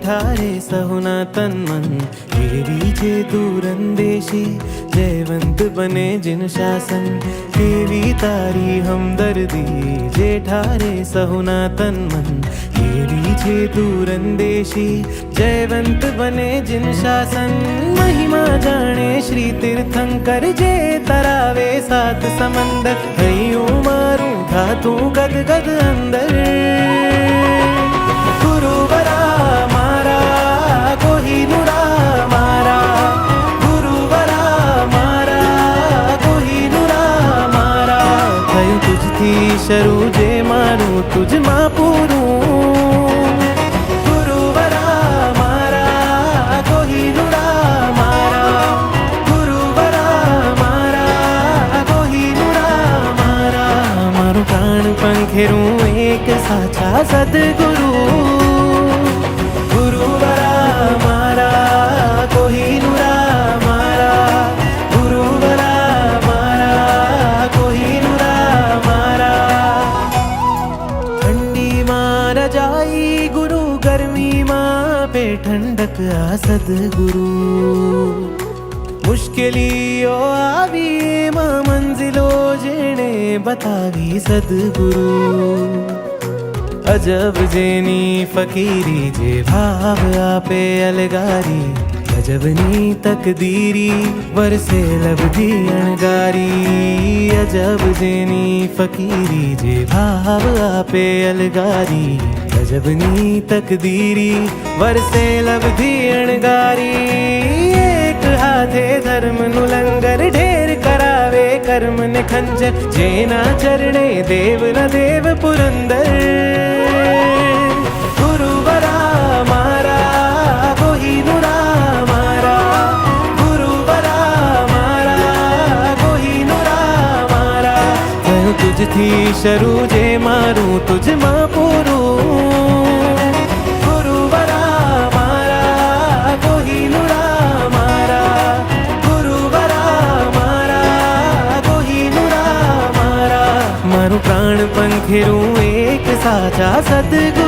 ठारे सहुना तन मन केवी जे दूर अंदेशी जयवंत बने जिन शासन केवी तारी हमदर्दी जे ठारे सहुना तन मन केवी जे दूर अंदेशी जयवंत बने जिन शासन महिमा जाने श्री तीर्थंकर जे तरावे सात समंदर हयूं मारूं घातूं गद गद अंदर गुरुवरा मारा कोहिनूरा मारा गुरुवरा मारा कोहिनूरा मारा थयूं तुझथी शरू जे मारूं तुझ मां पूरूं गुरुवरा मारा कोहिनूरा मारा गुरुवरा मारा कोहिनूरा मारा मारो प्राण पंखेरूं एक साचा सद्गुरु गुरुवरा मारा कोहिनूरा मारा गुरुवरा मारा कोहिनूरा मारा ठंडी मां रजाई गुरु गर्मी मां पे ठंडक आ सद्गुरु मुश्किलियों आवी मां मंजिलो जेने बतावी सद्गुरु अजब जेनी फकीरी जे भाव आपे अलगारी अजबनी तकदीरी वरसे लबधी अणगारी अजब जेनी फकीरी जे भाव आपे अलगारी अजबनी तकदीरी वरसे लबधी अणगारी एक हाथे धर्म नु लंगर ढेर करावे कर्म ने खंजर जेना चरणे देव न देव पुरंदर गुरुवरा मारा कोहिनूरा मारा गुरुवरा मारा कोहिनूरा मारा थयूं तुझथी शरू जे मारूं तुझ मां पूरूं गुरुवरा मारा कोहिनूरा मारा गुरुवरा मारा कोहिनूरा मारा मारू प्राण पंखेरूं एक साचा सद्गुरु